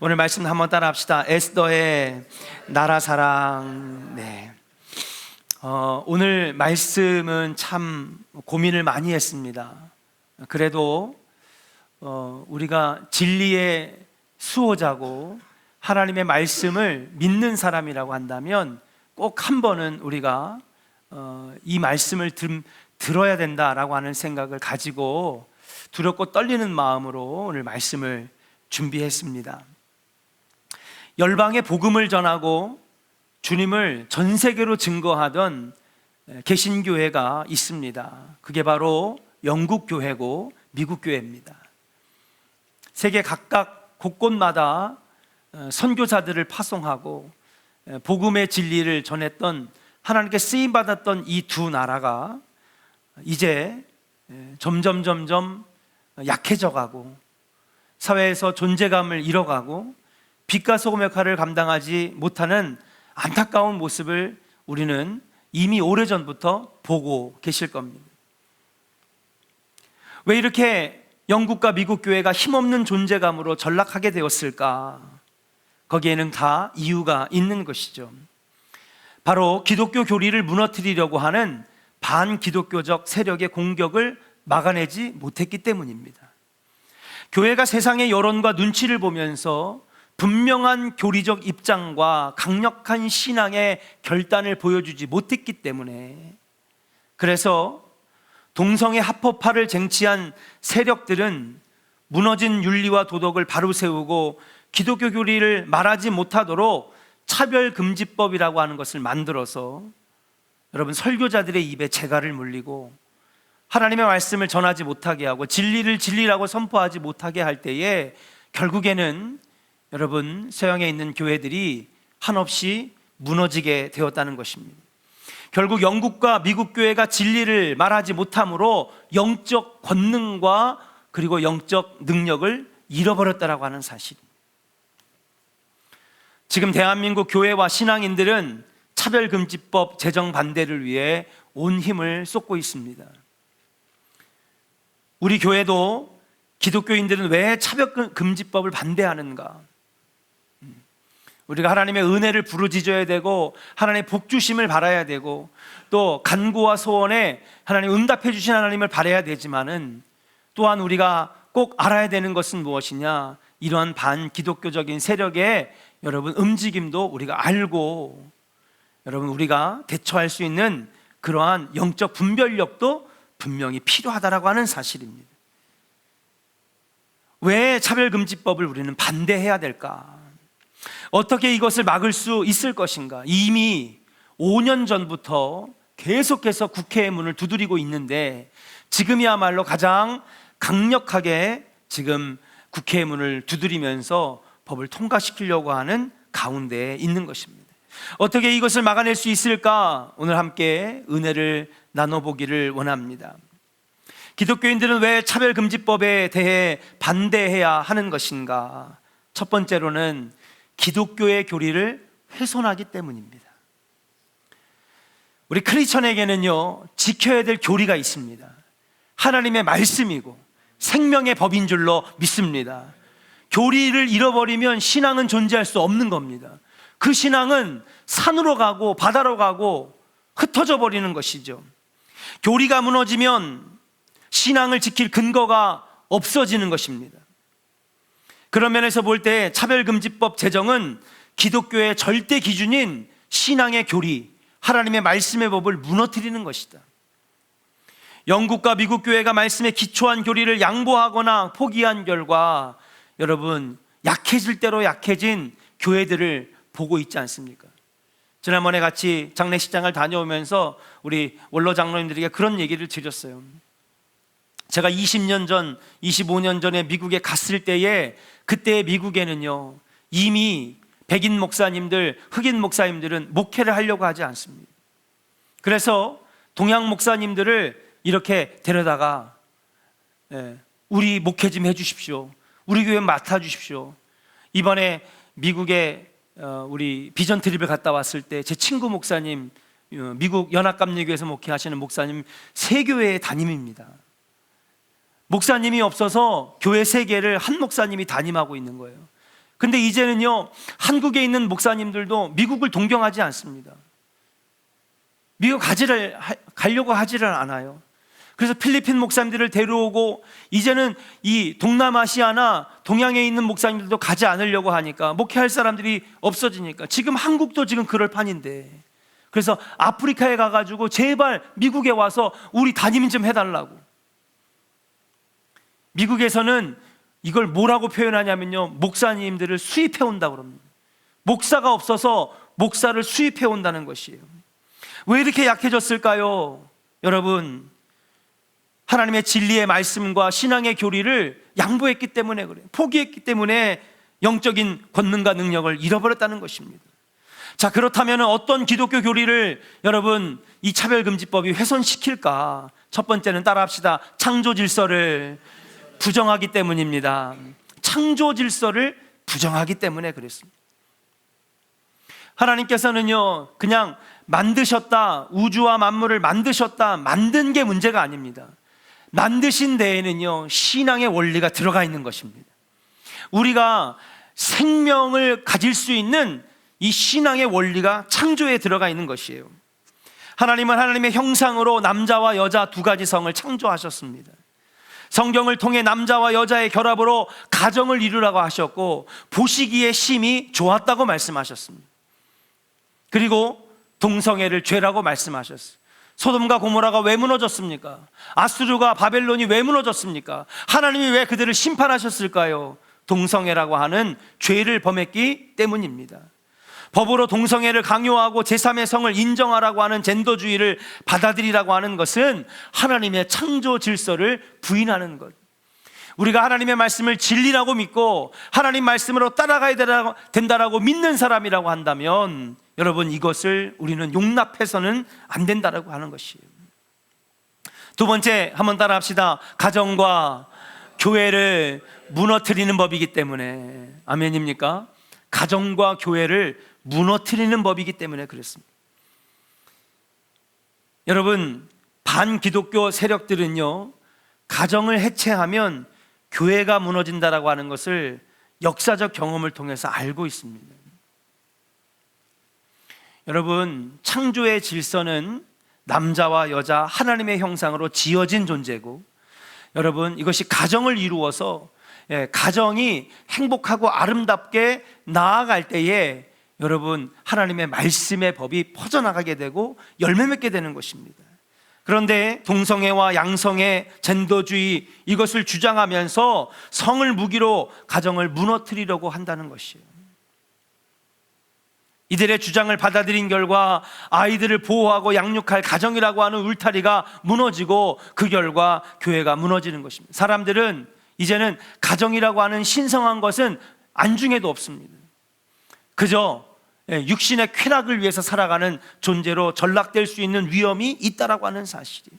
오늘 말씀 한번 따라 합시다. 에스더의 나라 사랑. 네. 오늘 말씀은 참 고민을 많이 했습니다. 그래도 우리가 진리의 수호자고 하나님의 말씀을 믿는 사람이라고 한다면 꼭 한 번은 우리가 이 말씀을 들어야 된다라고 하는 생각을 가지고 두렵고 떨리는 마음으로 오늘 말씀을 준비했습니다. 열방에 복음을 전하고 주님을 전 세계로 증거하던 개신교회가 있습니다. 그게 바로 영국 교회고 미국 교회입니다. 세계 각각 곳곳마다 선교사들을 파송하고 복음의 진리를 전했던, 하나님께 쓰임 받았던 이 두 나라가 이제 점점 약해져 가고 사회에서 존재감을 잃어가고 빛과 소금 역할을 감당하지 못하는 안타까운 모습을 우리는 이미 오래전부터 보고 계실 겁니다. 왜 이렇게 영국과 미국 교회가 힘없는 존재감으로 전락하게 되었을까? 거기에는 다 이유가 있는 것이죠. 바로 기독교 교리를 무너뜨리려고 하는 반기독교적 세력의 공격을 막아내지 못했기 때문입니다. 교회가 세상의 여론과 눈치를 보면서 분명한 교리적 입장과 강력한 신앙의 결단을 보여주지 못했기 때문에, 그래서 동성애 합법화를 쟁취한 세력들은 무너진 윤리와 도덕을 바로 세우고 기독교 교리를 말하지 못하도록 차별금지법이라고 하는 것을 만들어서 여러분 설교자들의 입에 재갈을 물리고 하나님의 말씀을 전하지 못하게 하고 진리를 진리라고 선포하지 못하게 할 때에 결국에는 여러분 서양에 있는 교회들이 한없이 무너지게 되었다는 것입니다. 결국 영국과 미국 교회가 진리를 말하지 못함으로 영적 권능과 그리고 영적 능력을 잃어버렸다라고 하는 사실입니다. 지금 대한민국 교회와 신앙인들은 차별금지법 제정 반대를 위해 온 힘을 쏟고 있습니다. 우리 교회도 기독교인들은 왜 차별금지법을 반대하는가? 우리가 하나님의 은혜를 부르짖어야 되고 하나님의 복주심을 바라야 되고 또 간구와 소원에 하나님 응답해 주신 하나님을 바라야 되지만은 또한 우리가 꼭 알아야 되는 것은 무엇이냐? 이러한 반기독교적인 세력의 여러분 움직임도 우리가 알고 여러분 우리가 대처할 수 있는 그러한 영적 분별력도 분명히 필요하다라고 하는 사실입니다. 왜 차별금지법을 우리는 반대해야 될까? 어떻게 이것을 막을 수 있을 것인가? 이미 5년 전부터 계속해서 국회의 문을 두드리고 있는데 지금이야말로 가장 강력하게 지금 국회의 문을 두드리면서 법을 통과시키려고 하는 가운데에 있는 것입니다. 어떻게 이것을 막아낼 수 있을까? 오늘 함께 은혜를 나눠보기를 원합니다. 기독교인들은 왜 차별금지법에 대해 반대해야 하는 것인가? 첫 번째로는 기독교의 교리를 훼손하기 때문입니다. 우리 크리스천에게는요 지켜야 될 교리가 있습니다. 하나님의 말씀이고 생명의 법인 줄로 믿습니다. 교리를 잃어버리면 신앙은 존재할 수 없는 겁니다. 그 신앙은 산으로 가고 바다로 가고 흩어져 버리는 것이죠. 교리가 무너지면 신앙을 지킬 근거가 없어지는 것입니다. 그런 면에서 볼 때 차별금지법 제정은 기독교의 절대 기준인 신앙의 교리, 하나님의 말씀의 법을 무너뜨리는 것이다. 영국과 미국 교회가 말씀에 기초한 교리를 양보하거나 포기한 결과 여러분 약해질 대로 약해진 교회들을 보고 있지 않습니까? 지난번에 같이 장례식장을 다녀오면서 우리 원로 장로님들에게 그런 얘기를 드렸어요. 제가 20년 전, 25년 전에 미국에 갔을 때에 그때 미국에는요 이미 백인 목사님들, 흑인 목사님들은 목회를 하려고 하지 않습니다. 그래서 동양 목사님들을 이렇게 데려다가 우리 목회 좀 해주십시오. 우리 교회 맡아주십시오. 이번에 미국에 우리 비전 트립을 갔다 왔을 때 제 친구 목사님, 미국 연합감리교회에서 목회하시는 목사님 3교회의 담임입니다. 목사님이 없어서 교회 3개를 한 목사님이 담임하고 있는 거예요. 근데 이제는요, 한국에 있는 목사님들도 미국을 동경하지 않습니다. 미국 가려고 하지를 않아요. 그래서 필리핀 목사님들을 데려오고, 이제는 이 동남아시아나 동양에 있는 목사님들도 가지 않으려고 하니까, 목회할 사람들이 없어지니까, 지금 한국도 지금 그럴 판인데, 그래서 아프리카에 가가지고 제발 미국에 와서 우리 담임 좀 해달라고. 미국에서는 이걸 뭐라고 표현하냐면요, 목사님들을 수입해 온다고 그럽니다. 목사가 없어서 목사를 수입해 온다는 것이에요. 왜 이렇게 약해졌을까요? 여러분, 하나님의 진리의 말씀과 신앙의 교리를 양보했기 때문에 그래요. 포기했기 때문에 영적인 권능과 능력을 잃어버렸다는 것입니다. 자, 그렇다면 어떤 기독교 교리를 여러분 이 차별금지법이 훼손시킬까? 첫 번째는 따라합시다. 창조 질서를 부정하기 때문입니다. 창조 질서를 부정하기 때문에 그랬습니다. 하나님께서는요, 그냥 만드셨다, 우주와 만물을 만드셨다, 만든 게 문제가 아닙니다. 만드신 데에는요, 신앙의 원리가 들어가 있는 것입니다. 우리가 생명을 가질 수 있는 이 신앙의 원리가 창조에 들어가 있는 것이에요. 하나님은 하나님의 형상으로 남자와 여자 두 가지 성을 창조하셨습니다. 성경을 통해 남자와 여자의 결합으로 가정을 이루라고 하셨고, 보시기에 심히 좋았다고 말씀하셨습니다. 그리고 동성애를 죄라고 말씀하셨어요. 소돔과 고모라가 왜 무너졌습니까? 아수르가 바벨론이 왜 무너졌습니까? 하나님이 왜 그들을 심판하셨을까요? 동성애라고 하는 죄를 범했기 때문입니다. 법으로 동성애를 강요하고 제3의 성을 인정하라고 하는 젠더주의를 받아들이라고 하는 것은 하나님의 창조 질서를 부인하는 것. 우리가 하나님의 말씀을 진리라고 믿고 하나님 말씀으로 따라가야 된다라고 믿는 사람이라고 한다면, 여러분, 이것을 우리는 용납해서는 안 된다라고 하는 것이에요. 두 번째, 한번 따라합시다. 가정과 교회를 무너뜨리는 법이기 때문에. 아멘입니까? 가정과 교회를 무너뜨리는 법이기 때문에 그랬습니다. 여러분, 반기독교 세력들은요, 가정을 해체하면 교회가 무너진다라고 하는 것을 역사적 경험을 통해서 알고 있습니다. 여러분, 창조의 질서는 남자와 여자 하나님의 형상으로 지어진 존재고, 여러분, 이것이 가정을 이루어서 가정이 행복하고 아름답게 나아갈 때에 여러분, 하나님의 말씀의 법이 퍼져나가게 되고 열매 맺게 되는 것입니다. 그런데 동성애와 양성애, 젠더주의, 이것을 주장하면서 성을 무기로 가정을 무너뜨리려고 한다는 것이에요. 이들의 주장을 받아들인 결과 아이들을 보호하고 양육할 가정이라고 하는 울타리가 무너지고, 그 결과 교회가 무너지는 것입니다. 사람들은 이제는 가정이라고 하는 신성한 것은 안중에도 없습니다. 그저 육신의 쾌락을 위해서 살아가는 존재로 전락될 수 있는 위험이 있다라고 하는 사실이에요.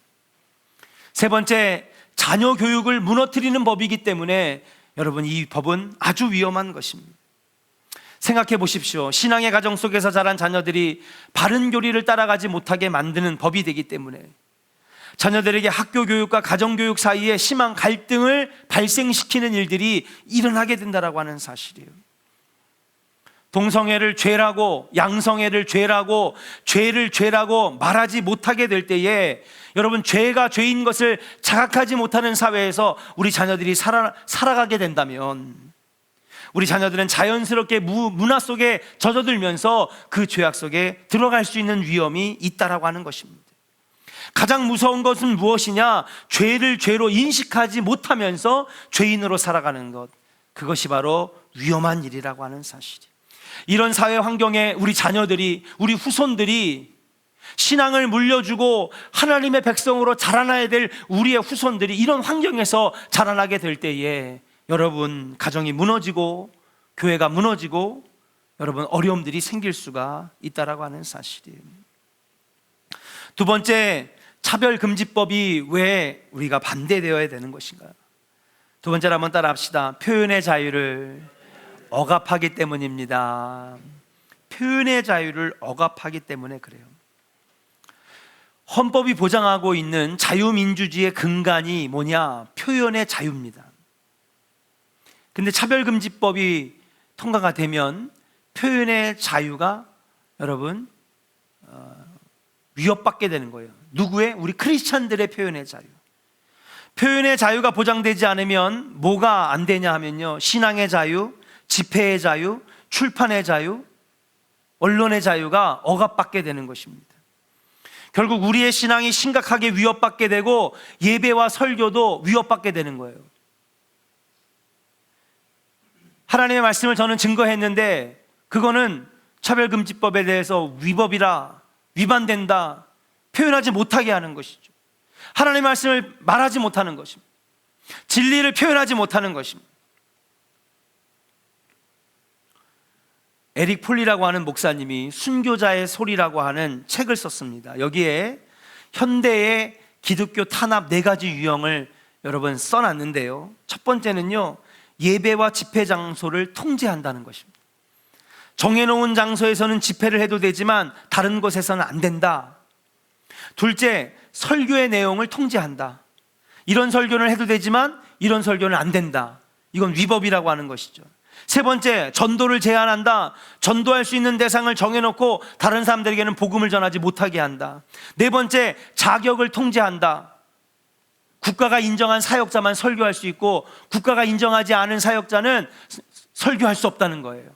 세 번째, 자녀 교육을 무너뜨리는 법이기 때문에 여러분, 이 법은 아주 위험한 것입니다. 생각해 보십시오. 신앙의 가정 속에서 자란 자녀들이 바른 교리를 따라가지 못하게 만드는 법이 되기 때문에 자녀들에게 학교 교육과 가정 교육 사이에 심한 갈등을 발생시키는 일들이 일어나게 된다라고 하는 사실이에요. 동성애를 죄라고, 양성애를 죄라고, 죄를 죄라고 말하지 못하게 될 때에 여러분, 죄가 죄인 것을 자각하지 못하는 사회에서 우리 자녀들이 살아가게 된다면, 우리 자녀들은 자연스럽게 문화 속에 젖어들면서 그 죄악 속에 들어갈 수 있는 위험이 있다라고 하는 것입니다. 가장 무서운 것은 무엇이냐? 죄를 죄로 인식하지 못하면서 죄인으로 살아가는 것, 그것이 바로 위험한 일이라고 하는 사실이에요. 이런 사회 환경에 우리 자녀들이, 우리 후손들이 신앙을 물려주고 하나님의 백성으로 자라나야 될 우리의 후손들이 이런 환경에서 자라나게 될 때에 여러분, 가정이 무너지고 교회가 무너지고 여러분, 어려움들이 생길 수가 있다라고 하는 사실이에요. 두 번째, 차별금지법이 왜 우리가 반대되어야 되는 것인가요? 두 번째로 한번 따라합시다. 표현의 자유를 억압하기 때문입니다. 표현의 자유를 억압하기 때문에 그래요. 헌법이 보장하고 있는 자유민주주의의 근간이 뭐냐? 표현의 자유입니다. 근데 차별금지법이 통과가 되면 표현의 자유가 여러분 위협받게 되는 거예요. 누구의? 우리 크리스찬들의 표현의 자유. 표현의 자유가 보장되지 않으면 뭐가 안 되냐 하면요, 신앙의 자유, 집회의 자유, 출판의 자유, 언론의 자유가 억압받게 되는 것입니다. 결국 우리의 신앙이 심각하게 위협받게 되고 예배와 설교도 위협받게 되는 거예요. 하나님의 말씀을 저는 증거했는데 그거는 차별금지법에 대해서 위반된다, 표현하지 못하게 하는 것이죠. 하나님의 말씀을 말하지 못하는 것입니다. 진리를 표현하지 못하는 것입니다. 에릭 폴리라고 하는 목사님이 순교자의 소리라고 하는 책을 썼습니다. 여기에 현대의 기독교 탄압 4가지 유형을 여러분 써놨는데요, 첫 번째는요, 예배와 집회 장소를 통제한다는 것입니다. 정해놓은 장소에서는 집회를 해도 되지만 다른 곳에서는 안 된다. 둘째, 설교의 내용을 통제한다. 이런 설교를 해도 되지만 이런 설교는 안 된다. 이건 위법이라고 하는 것이죠. 세 번째, 전도를 제한한다. 전도할 수 있는 대상을 정해놓고 다른 사람들에게는 복음을 전하지 못하게 한다. 네 번째, 자격을 통제한다. 국가가 인정한 사역자만 설교할 수 있고 국가가 인정하지 않은 사역자는 설교할 수 없다는 거예요.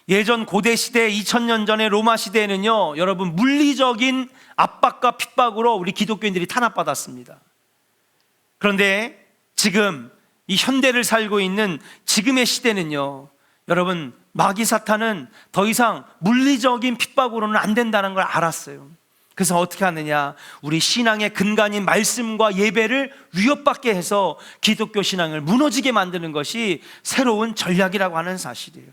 예전 고대 시대 2000년 전의 로마 시대에는요, 여러분 물리적인 압박과 핍박으로 우리 기독교인들이 탄압받았습니다. 그런데 지금 이 현대를 살고 있는 지금의 시대는요, 여러분 마귀 사탄은 더 이상 물리적인 핍박으로는 안 된다는 걸 알았어요. 그래서 어떻게 하느냐, 우리 신앙의 근간인 말씀과 예배를 위협받게 해서 기독교 신앙을 무너지게 만드는 것이 새로운 전략이라고 하는 사실이에요.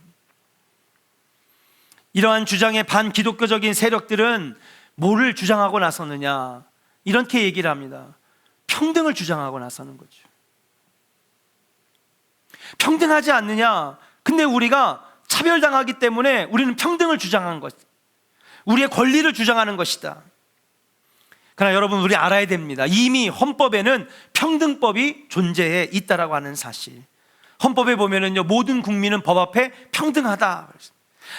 이러한 주장의 반기독교적인 세력들은 뭐를 주장하고 나서느냐, 이렇게 얘기를 합니다. 평등을 주장하고 나서는 거죠. 평등하지 않느냐, 근데 우리가 차별당하기 때문에 우리는 평등을 주장하는 것, 우리의 권리를 주장하는 것이다. 그러나 여러분, 우리 알아야 됩니다. 이미 헌법에는 평등법이 존재해 있다라고 하는 사실. 헌법에 보면은요, 모든 국민은 법 앞에 평등하다,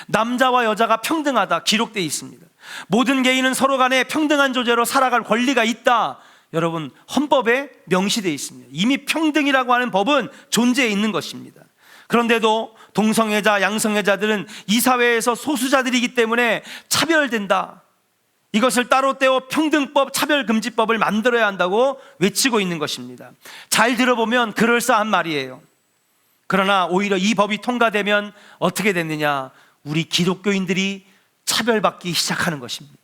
남자와 여자가 평등하다 기록되어 있습니다. 모든 개인은 서로 간에 평등한 조제로 살아갈 권리가 있다, 여러분 헌법에 명시되어 있습니다. 이미 평등이라고 하는 법은 존재해 있는 것입니다. 그런데도 동성애자, 양성애자들은 이 사회에서 소수자들이기 때문에 차별된다, 이것을 따로 떼어 평등법, 차별금지법을 만들어야 한다고 외치고 있는 것입니다. 잘 들어보면 그럴싸한 말이에요. 그러나 오히려 이 법이 통과되면 어떻게 됐느냐, 우리 기독교인들이 차별받기 시작하는 것입니다.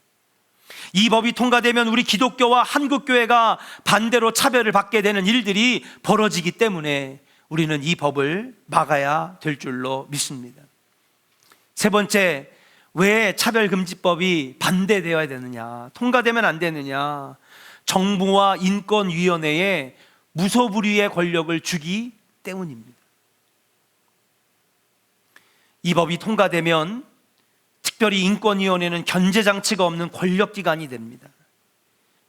이 법이 통과되면 우리 기독교와 한국교회가 반대로 차별을 받게 되는 일들이 벌어지기 때문에 우리는 이 법을 막아야 될 줄로 믿습니다. 세 번째, 왜 차별금지법이 반대되어야 되느냐, 통과되면 안 되느냐, 정부와 인권위원회에 무소불위의 권력을 주기 때문입니다. 이 법이 통과되면 특별히 인권위원회는 견제장치가 없는 권력기관이 됩니다.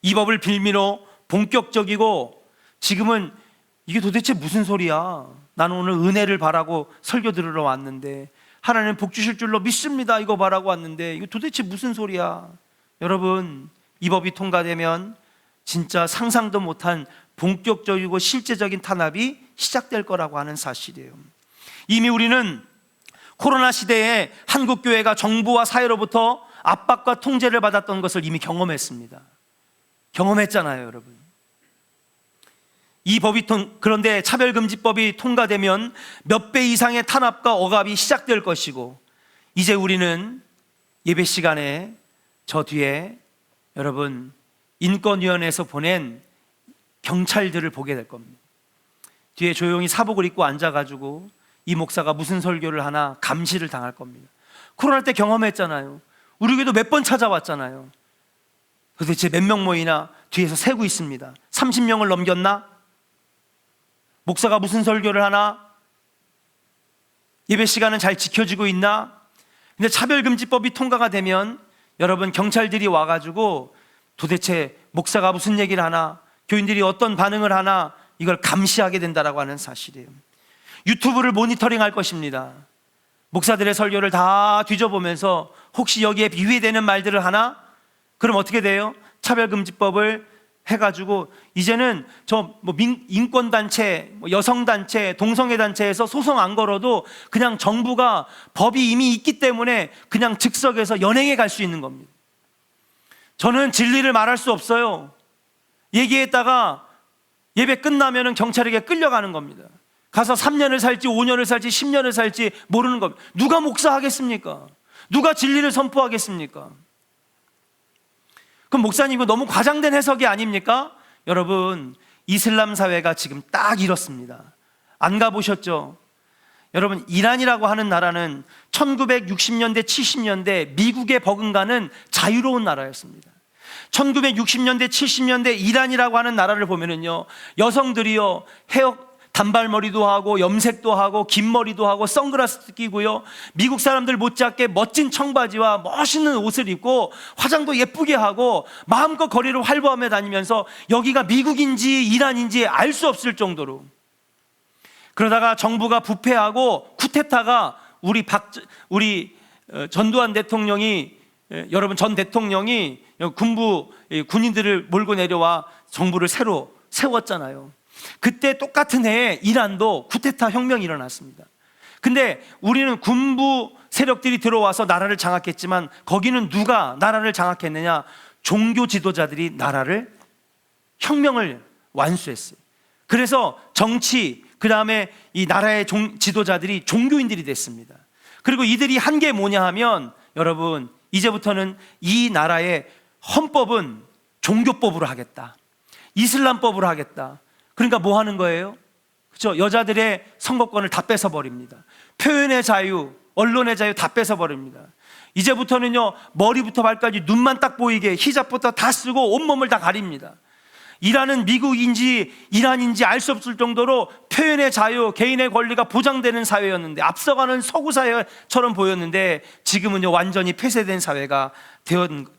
이 법을 빌미로 본격적이고, 지금은 이게 도대체 무슨 소리야, 나는 오늘 은혜를 바라고 설교 들으러 왔는데 하나님 복 주실 줄로 믿습니다, 이거 바라고 왔는데 이거 도대체 무슨 소리야. 여러분, 이 법이 통과되면 진짜 상상도 못한 본격적이고 실제적인 탄압이 시작될 거라고 하는 사실이에요. 이미 우리는 코로나 시대에 한국교회가 정부와 사회로부터 압박과 통제를 받았던 것을 이미 경험했습니다. 경험했잖아요, 여러분. 이 법이 그런데 차별금지법이 통과되면 몇 배 이상의 탄압과 억압이 시작될 것이고, 이제 우리는 예배 시간에 저 뒤에 여러분 인권위원회에서 보낸 경찰들을 보게 될 겁니다. 뒤에 조용히 사복을 입고 앉아가지고 이 목사가 무슨 설교를 하나 감시를 당할 겁니다. 코로나 때 경험했잖아요. 우리 교회도 몇 번 찾아왔잖아요. 도대체 몇 명 모이나 뒤에서 세고 있습니다. 30명을 넘겼나? 목사가 무슨 설교를 하나? 예배 시간은 잘 지켜지고 있나? 근데 차별금지법이 통과가 되면 여러분 경찰들이 와가지고 도대체 목사가 무슨 얘기를 하나, 교인들이 어떤 반응을 하나, 이걸 감시하게 된다라고 하는 사실이에요. 유튜브를 모니터링 할 것입니다. 목사들의 설교를 다 뒤져보면서 혹시 여기에 비회되는 말들을 하나? 그럼 어떻게 돼요? 차별금지법을 해가지고 이제는 인권단체, 여성단체, 동성애단체에서 소송 안 걸어도 그냥 정부가 법이 이미 있기 때문에 그냥 즉석에서 연행해 갈 수 있는 겁니다. 저는 진리를 말할 수 없어요. 얘기했다가 예배 끝나면 경찰에게 끌려가는 겁니다. 가서 3년을 살지 5년을 살지 10년을 살지 모르는 겁니다. 누가 목사하겠습니까? 누가 진리를 선포하겠습니까? 그럼 목사님 이거 너무 과장된 해석이 아닙니까? 여러분, 이슬람 사회가 지금 딱 이렇습니다. 안 가보셨죠? 여러분, 이란이라고 하는 나라는 1960년대 70년대 미국에 버금가는 자유로운 나라였습니다. 1960년대 70년대 이란이라고 하는 나라를 보면은요, 여성들이요 단발머리도 하고 염색도 하고 긴 머리도 하고 선글라스도 끼고요, 미국 사람들 못지않게 멋진 청바지와 멋있는 옷을 입고 화장도 예쁘게 하고 마음껏 거리를 활보하며 다니면서 여기가 미국인지 이란인지 알 수 없을 정도로, 그러다가 정부가 부패하고 쿠데타가 우리 전두환 대통령이, 여러분 전 대통령이 군인들을 몰고 내려와 정부를 새로 세웠잖아요. 그때 똑같은 해에 이란도 쿠데타 혁명이 일어났습니다. 근데 우리는 군부 세력들이 들어와서 나라를 장악했지만 거기는 누가 나라를 장악했느냐? 종교 지도자들이 혁명을 완수했어요. 그래서 정치, 그 다음에 이 나라의 지도자들이 종교인들이 됐습니다. 그리고 이들이 한 게 뭐냐 하면, 여러분 이제부터는 이 나라의 헌법은 종교법으로 하겠다, 이슬람법으로 하겠다. 그러니까 뭐 하는 거예요? 그렇죠? 여자들의 선거권을 다 뺏어버립니다. 표현의 자유, 언론의 자유 다 뺏어버립니다. 이제부터는요, 머리부터 발까지 눈만 딱 보이게 히잡부터 다 쓰고 온몸을 다 가립니다. 이란은 미국인지 이란인지 알 수 없을 정도로 표현의 자유, 개인의 권리가 보장되는 사회였는데, 앞서가는 서구 사회처럼 보였는데 지금은요 완전히 폐쇄된 사회가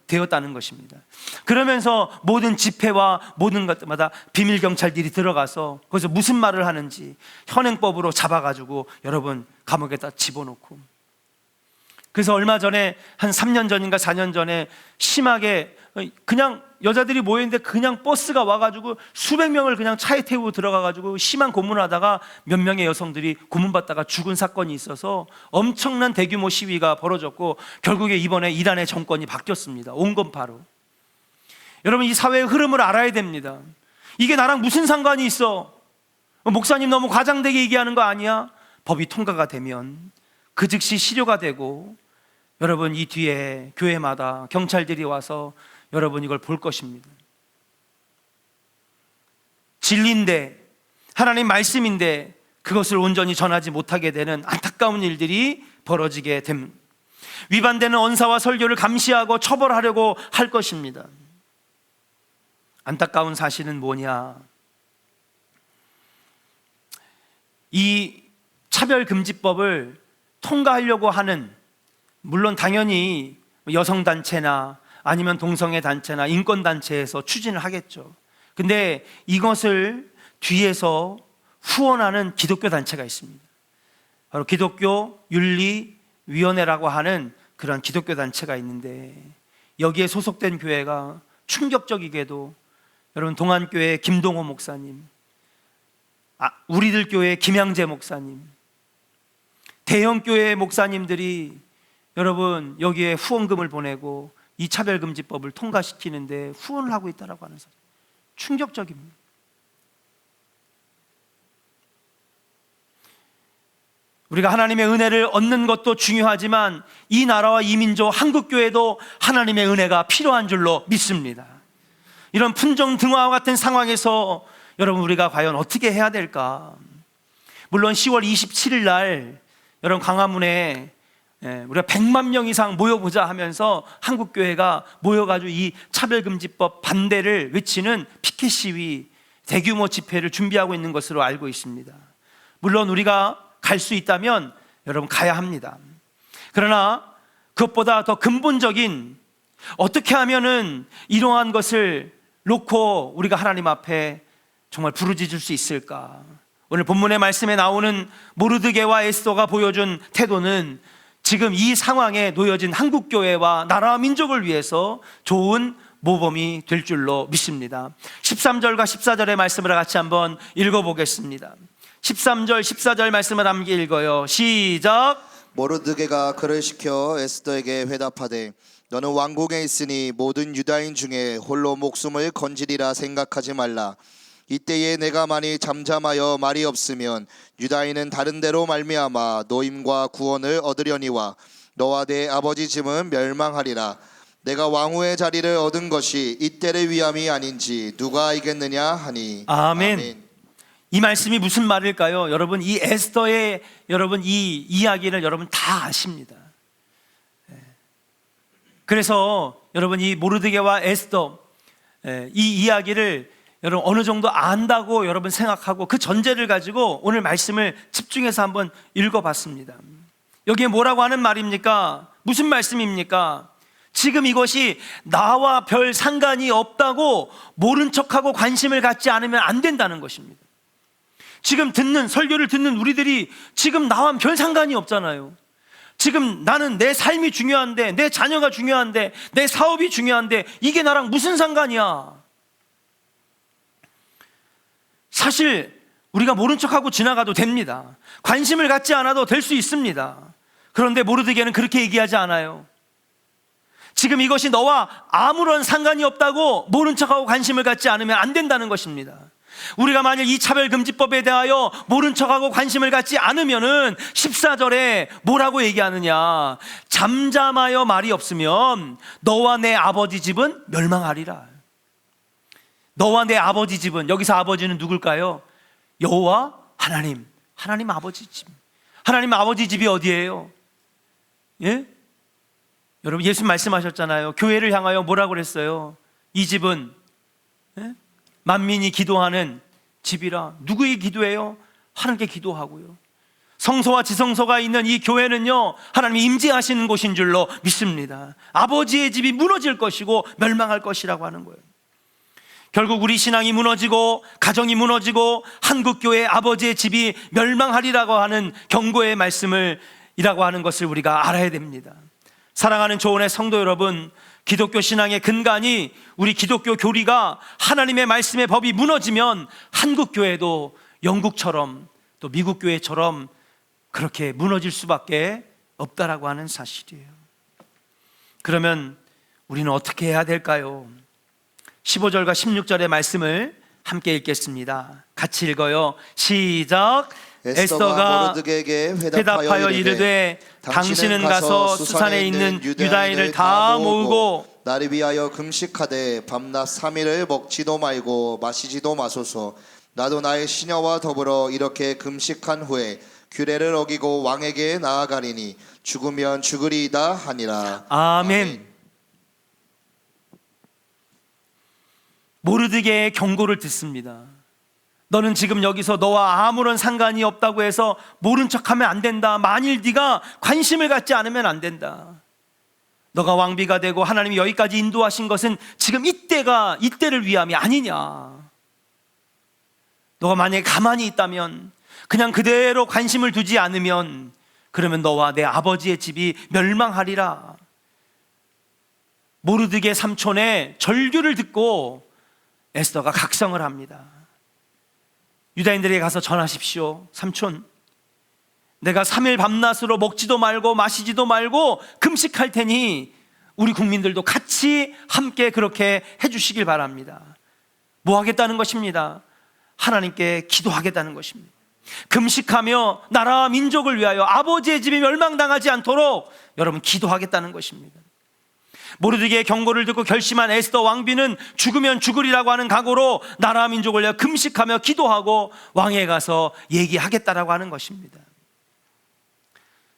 되었다는 것입니다. 그러면서 모든 집회와 모든 것마다 비밀 경찰들이 들어가서 거기서 무슨 말을 하는지 현행법으로 잡아가지고 여러분 감옥에다 집어넣고, 그래서 얼마 전에 한 3년 전인가 4년 전에 심하게 그냥 여자들이 모였는데 그냥 버스가 와가지고 수백 명을 그냥 차에 태우고 들어가가지고 심한 고문을 하다가 몇 명의 여성들이 고문받다가 죽은 사건이 있어서 엄청난 대규모 시위가 벌어졌고, 결국에 이번에 이란의 정권이 바뀌었습니다. 온건파로. 여러분, 이 사회의 흐름을 알아야 됩니다. 이게 나랑 무슨 상관이 있어? 목사님 너무 과장되게 얘기하는 거 아니야? 법이 통과가 되면 그 즉시 실효가 되고, 여러분 이 뒤에 교회마다 경찰들이 와서 여러분 이걸 볼 것입니다. 진리인데, 하나님 말씀인데 그것을 온전히 전하지 못하게 되는 안타까운 일들이 벌어지게 됩니다. 위반되는 언사와 설교를 감시하고 처벌하려고 할 것입니다. 안타까운 사실은 뭐냐? 이 차별금지법을 통과하려고 하는, 물론 당연히 여성단체나 아니면 동성애단체나 인권단체에서 추진을 하겠죠. 근데 이것을 뒤에서 후원하는 기독교 단체가 있습니다. 바로 기독교 윤리위원회라고 하는 그런 기독교 단체가 있는데, 여기에 소속된 교회가 충격적이게도 여러분 동안교회 김동호 목사님, 우리들 교회 김양재 목사님, 대형교회 목사님들이 여러분 여기에 후원금을 보내고 이 차별금지법을 통과시키는데 후원을 하고 있다고 하는 사실, 충격적입니다. 우리가 하나님의 은혜를 얻는 것도 중요하지만 이 나라와 이 민족 한국교회도 하나님의 은혜가 필요한 줄로 믿습니다. 이런 풍정등화와 같은 상황에서 여러분 우리가 과연 어떻게 해야 될까? 물론 10월 27일 날 여러분 광화문에 우리가 100만 명 이상 모여보자 하면서 한국교회가 모여가지고 이 차별금지법 반대를 외치는 피켓 시위, 대규모 집회를 준비하고 있는 것으로 알고 있습니다. 물론 우리가 갈 수 있다면 여러분 가야 합니다. 그러나 그것보다 더 근본적인, 어떻게 하면은 이러한 것을 놓고 우리가 하나님 앞에 정말 부르짖을 수 있을까? 오늘 본문의 말씀에 나오는 모르드게와 에스더가 보여준 태도는 지금 이 상황에 놓여진 한국교회와 나라와 민족을 위해서 좋은 모범이 될 줄로 믿습니다. 13절과 14절의 말씀을 같이 한번 읽어보겠습니다. 13절 14절 말씀을 함께 읽어요. 시작. 모르드게가 그를 시켜 에스더에게 회답하되 너는 왕궁에 있으니 모든 유다인 중에 홀로 목숨을 건지리라 생각하지 말라. 이때에 내가 만일 잠잠하여 말이 없으면 유다인은 다른 데로 말미암아 노임과 구원을 얻으려니와 너와 내 아버지 집은 멸망하리라. 내가 왕후의 자리를 얻은 것이 이때를 위함이 아닌지 누가 알겠느냐 하니. 아멘. 이 말씀이 무슨 말일까요? 여러분, 이 에스더의 여러분 이 이야기를 여러분 다 아십니다. 그래서 여러분 이 모르드게와 에스더 이 이야기를 여러분 어느 정도 안다고 여러분 생각하고 그 전제를 가지고 오늘 말씀을 집중해서 한번 읽어봤습니다. 여기에 뭐라고 하는 말입니까? 무슨 말씀입니까? 지금 이것이 나와 별 상관이 없다고 모른 척하고 관심을 갖지 않으면 안 된다는 것입니다. 지금 설교를 듣는 우리들이 지금 나와 별 상관이 없잖아요. 지금 나는 내 삶이 중요한데, 내 자녀가 중요한데, 내 사업이 중요한데 이게 나랑 무슨 상관이야? 사실 우리가 모른 척하고 지나가도 됩니다. 관심을 갖지 않아도 될 수 있습니다. 그런데 모르드게는 그렇게 얘기하지 않아요. 지금 이것이 너와 아무런 상관이 없다고 모른 척하고 관심을 갖지 않으면 안 된다는 것입니다. 우리가 만일 이 차별금지법에 대하여 모른 척하고 관심을 갖지 않으면은 14절에 뭐라고 얘기하느냐? 잠잠하여 말이 없으면 너와 내 아버지 집은 멸망하리라. 너와 내 아버지 집은, 여기서 아버지는 누굴까요? 여호와 하나님, 하나님 아버지 집. 하나님 아버지 집이 어디예요? 예? 여러분 예수 말씀하셨잖아요. 교회를 향하여 뭐라고 그랬어요? 이 집은 만민이 기도하는 집이라. 누구의 기도예요? 하나님께 기도하고요. 성소와 지성소가 있는 이 교회는요, 하나님이 임재하시는 곳인 줄로 믿습니다. 아버지의 집이 무너질 것이고 멸망할 것이라고 하는 거예요. 결국 우리 신앙이 무너지고 가정이 무너지고 한국교회 아버지의 집이 멸망하리라고 하는 경고의 말씀을 이라고 하는 것을 우리가 알아야 됩니다. 사랑하는 조언의 성도 여러분, 기독교 신앙의 근간이 우리 기독교 교리가 하나님의 말씀의 법이 무너지면 한국교회도 영국처럼 또 미국교회처럼 그렇게 무너질 수밖에 없다라고 하는 사실이에요. 그러면 우리는 어떻게 해야 될까요? 15절과 16절의 말씀을 함께 읽겠습니다. 같이 읽어요. 시작. 에스더가 모르드게에게 회답하여 이르되 당신은 가서 수산에 있는 유다인을 다 모으고 나를 위하여 금식하되 밤낮 3일을 먹지도 말고 마시지도 마소서. 나도 나의 시녀와 더불어 이렇게 금식한 후에 규례를 어기고 왕에게 나아가리니 죽으면 죽으리이다 하니라. 아멘. 모르드게의 경고를 듣습니다. 너는 지금 여기서 너와 아무런 상관이 없다고 해서 모른 척하면 안 된다. 만일 네가 관심을 갖지 않으면 안 된다. 너가 왕비가 되고 하나님이 여기까지 인도하신 것은 지금 이때를 위함이 아니냐. 너가 만약에 가만히 있다면, 그냥 그대로 관심을 두지 않으면, 그러면 너와 내 아버지의 집이 멸망하리라. 모르드게 삼촌의 절규를 듣고 에스더가 각성을 합니다. 유다인들에게 가서 전하십시오. 삼촌, 내가 3일 밤낮으로 먹지도 말고 마시지도 말고 금식할 테니 우리 국민들도 같이 함께 그렇게 해주시길 바랍니다. 뭐 하겠다는 것입니다? 하나님께 기도하겠다는 것입니다. 금식하며 나라와 민족을 위하여 아버지의 집이 멸망당하지 않도록 여러분 기도하겠다는 것입니다. 모르드게의 경고를 듣고 결심한 에스더 왕비는 죽으면 죽으리라고 하는 각오로 나라와 민족을 위하여 금식하며 기도하고 왕에 가서 얘기하겠다라고 하는 것입니다.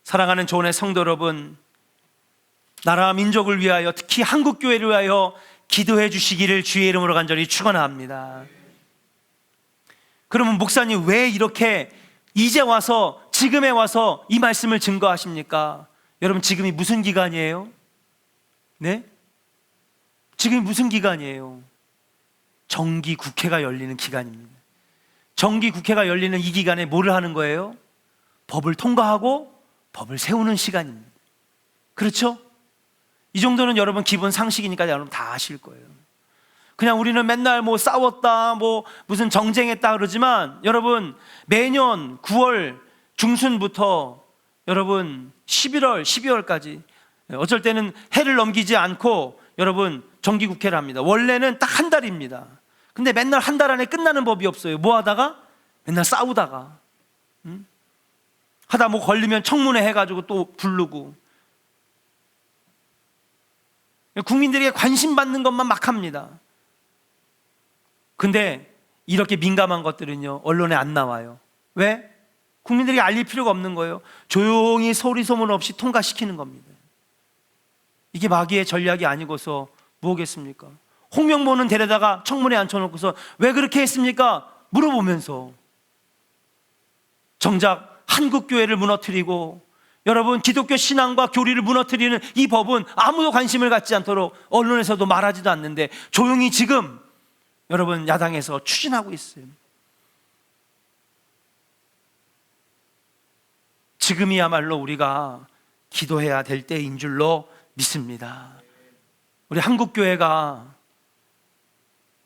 사랑하는 조언의 성도 여러분, 나라와 민족을 위하여, 특히 한국교회를 위하여 기도해 주시기를 주의 이름으로 간절히 축원합니다. 그러면 목사님 왜 이렇게 이제 와서, 지금에 와서 이 말씀을 증거하십니까? 여러분 지금이 무슨 기간이에요? 네? 지금이 무슨 기간이에요? 정기 국회가 열리는 기간입니다. 정기국회가 열리는 이 기간에 뭐를 하는 거예요? 법을 통과하고 법을 세우는 시간입니다. 그렇죠? 이 정도는 여러분 기본 상식이니까 여러분 다 아실 거예요. 그냥 우리는 맨날 뭐 싸웠다, 뭐 무슨 정쟁했다 그러지만 여러분 매년 9월 중순부터 여러분 11월, 12월까지 어쩔 때는 해를 넘기지 않고 여러분 정기국회를 합니다. 원래는 딱 한 달입니다. 근데 맨날 한 달 안에 끝나는 법이 없어요. 뭐 하다가? 맨날 싸우다가 하다 뭐 걸리면 청문회 해가지고 또 부르고 국민들에게 관심 받는 것만 막 합니다. 근데 이렇게 민감한 것들은요 언론에 안 나와요. 왜? 국민들에게 알릴 필요가 없는 거예요. 조용히 소리 소문 없이 통과시키는 겁니다. 이게 마귀의 전략이 아니고서 뭐겠습니까? 홍명보는 데려다가 청문회에 앉혀놓고서 왜 그렇게 했습니까? 물어보면서 정작 한국교회를 무너뜨리고 여러분 기독교 신앙과 교리를 무너뜨리는 이 법은 아무도 관심을 갖지 않도록 언론에서도 말하지도 않는데 조용히 지금 여러분 야당에서 추진하고 있어요. 지금이야말로 우리가 기도해야 될 때인 줄로 믿습니다. 우리 한국교회가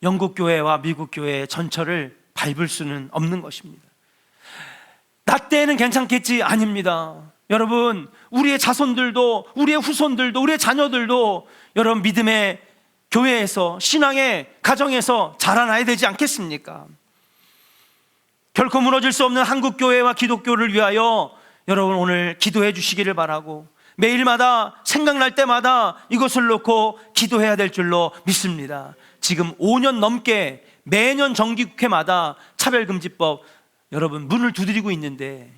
영국교회와 미국교회의 전철을 밟을 수는 없는 것입니다. 나 때는 괜찮겠지? 아닙니다. 여러분 우리의 자손들도 우리의 후손들도 우리의 자녀들도 여러분 믿음의 교회에서 신앙의 가정에서 자라나야 되지 않겠습니까? 결코 무너질 수 없는 한국교회와 기독교를 위하여 여러분 오늘 기도해 주시기를 바라고 매일마다 생각날 때마다 이것을 놓고 기도해야 될 줄로 믿습니다. 지금 5년 넘게 매년 정기국회마다 차별금지법 여러분 문을 두드리고 있는데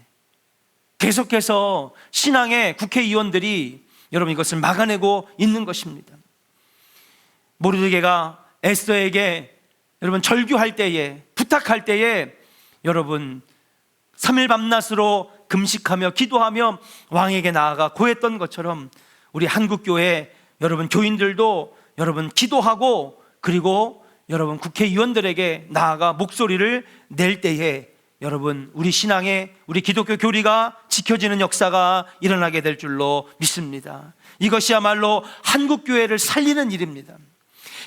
계속해서 신앙의 국회의원들이 여러분 이것을 막아내고 있는 것입니다. 모르드게가 에스더에게 여러분 절규할 때에 부탁할 때에 여러분 3일 밤낮으로 금식하며 기도하며 왕에게 나아가 고했던 것처럼 우리 한국교회 여러분 교인들도 여러분 기도하고 그리고 여러분 국회의원들에게 나아가 목소리를 낼 때에 여러분 우리 신앙의 우리 기독교 교리가 지켜지는 역사가 일어나게 될 줄로 믿습니다. 이것이야말로 한국교회를 살리는 일입니다.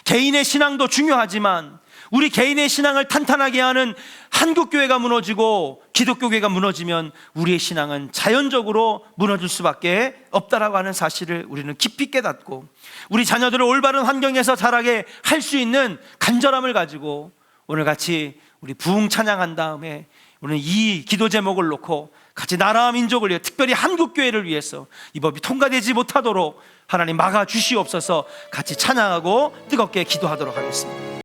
개인의 신앙도 중요하지만 우리 개인의 신앙을 탄탄하게 하는 한국교회가 무너지고 기독교교회가 무너지면 우리의 신앙은 자연적으로 무너질 수밖에 없다라고 하는 사실을 우리는 깊이 깨닫고 우리 자녀들을 올바른 환경에서 자라게 할 수 있는 간절함을 가지고 오늘 같이 우리 부흥 찬양한 다음에 오늘 이 기도 제목을 놓고 같이 나라와 민족을 위해 특별히 한국교회를 위해서 이 법이 통과되지 못하도록 하나님 막아주시옵소서 같이 찬양하고 뜨겁게 기도하도록 하겠습니다.